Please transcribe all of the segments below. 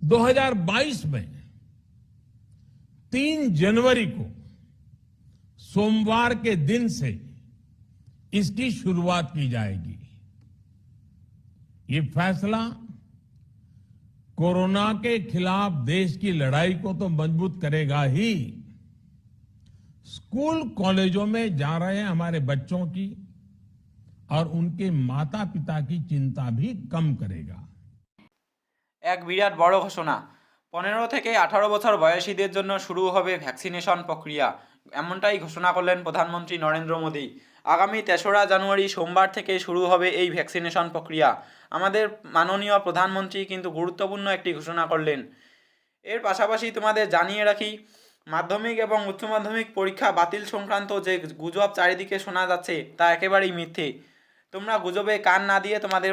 2022 में 3 जनवरी को सोमवार के दिन से इसकी शुरुआत की जाएगी। ये फैसला कोरोना के खिलाफ देश की लड़ाई को तो मजबूत करेगा ही, स्कूल कॉलेजों में जा रहे हमारे बच्चों की और उनके माता पिता की चिंता भी कम करेगा। এক বিরাট বড় ঘোষণা। 15 থেকে 18 বছর বয়সীদের জন্য শুরু হবে ভ্যাকসিনেশন প্রক্রিয়া, এমনটাই ঘোষণা করলেন প্রধানমন্ত্রী নরেন্দ্র মোদী। আগামী 3রা জানুয়ারি সোমবার থেকে শুরু হবে এই ভ্যাকসিনেশন প্রক্রিয়া। আমাদের মাননীয় প্রধানমন্ত্রী কিন্তু গুরুত্বপূর্ণ একটি ঘোষণা করলেন। এর পাশাপাশি তোমাদের জানিয়ে রাখি, মাধ্যমিক এবং উচ্চ মাধ্যমিক পরীক্ষা বাতিল সংক্রান্ত যে গুজব চারিদিকে শোনা যাচ্ছে তা একেবারেই মিথ্যে। তোমরা গুজবে কান না দিয়ে তোমাদের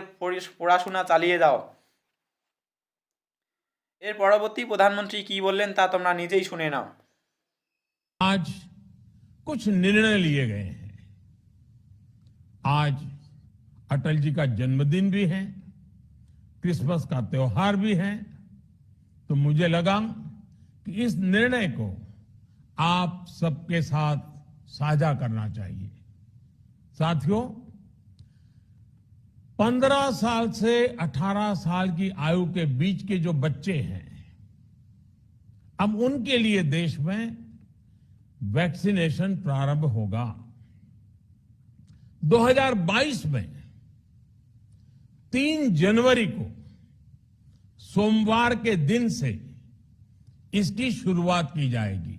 পড়াশোনা চালিয়ে যাও। এর পরবর্তী প্রধানমন্ত্রী কি বললেন তা তোমরা নিজেই শুনে নাও। आज कुछ निर्णय लिए गए हैं। आज अटल जी का जन्मदिन भी है, क्रिसमस का त्योहार भी है, तो मुझे लगा कि इस निर्णय को आप सबके साथ साझा करना चाहिए। साथियों, 15 साल से 18 साल की आयु के बीच के जो बच्चे हैं, अब उनके लिए देश में वैक्सीनेशन प्रारंभ होगा। 2022 में 3 जनवरी को सोमवार के दिन से इसकी शुरुआत की जाएगी।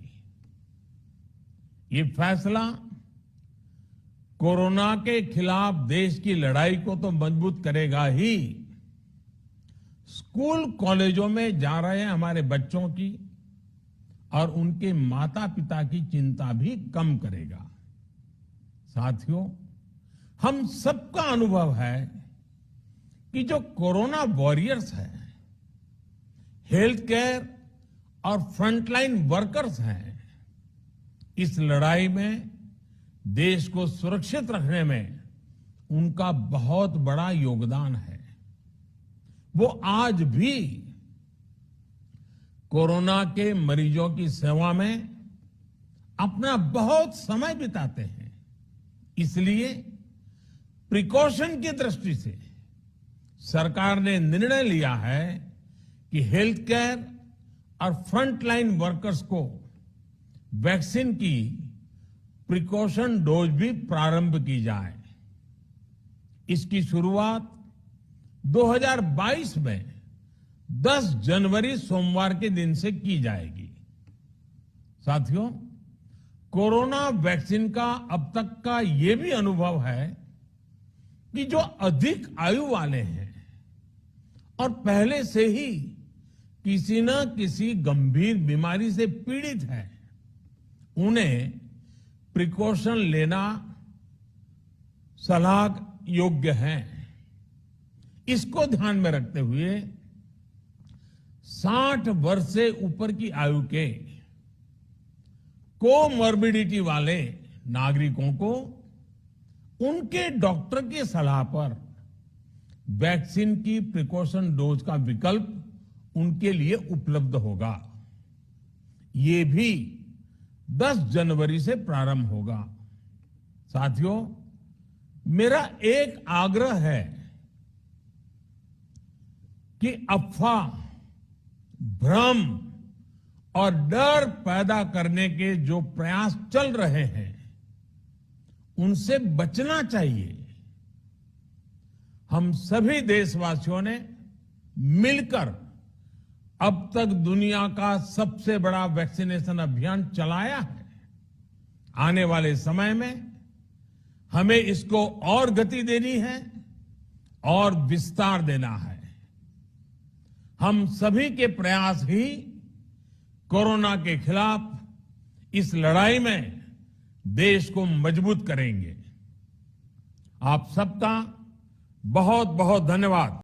ये फैसला कोरोना के खिलाफ देश की लड़ाई को तो मजबूत करेगा ही, स्कूल कॉलेजों में जा रहे हमारे बच्चों की और उनके माता पिता की चिंता भी कम करेगा। साथियों, हम सबका अनुभव है कि जो कोरोना वॉरियर्स हैं, हेल्थ केयर और फ्रंटलाइन वर्कर्स हैं, इस लड़ाई में देश को सुरक्षित रखने में उनका बहुत बड़ा योगदान है। वो आज भी कोरोना के मरीजों की सेवा में अपना बहुत समय बिताते हैं। इसलिए प्रिकॉशन की दृष्टि से सरकार ने निर्णय लिया है कि हेल्थ केयर और फ्रंटलाइन वर्कर्स को वैक्सीन की प्रिकॉशन डोज भी प्रारंभ की जाए। इसकी शुरुआत 2022 में 10 जनवरी सोमवार के दिन से की जाएगी। साथियों, कोरोना वैक्सीन का अब तक का ये भी अनुभव है कि जो अधिक आयु वाले हैं और पहले से ही किसी न किसी गंभीर बीमारी से पीड़ित हैं, उन्हें प्रिकॉशन लेना सलाह योग्य है। इसको ध्यान में रखते हुए 60 वर्ष से ऊपर की आयु के कोमॉर्बिडिटी वाले नागरिकों को उनके डॉक्टर की सलाह पर वैक्सीन की प्रिकॉशन डोज का विकल्प उनके लिए उपलब्ध होगा। ये भी 10 जनवरी से प्रारंभ होगा। साथियों, मेरा एक आग्रह है कि अफवाह, भ्रम और डर पैदा करने के जो प्रयास चल रहे हैं, उनसे बचना चाहिए। हम सभी देशवासियों ने मिलकर अब तक दुनिया का सबसे बड़ा वैक्सीनेशन अभियान चलाया है। आने वाले समय में हमें इसको और गति देनी है और विस्तार देना है। हम सभी के प्रयास ही कोरोना के खिलाफ इस लड़ाई में देश को मजबूत करेंगे। आप सबका बहुत बहुत धन्यवाद।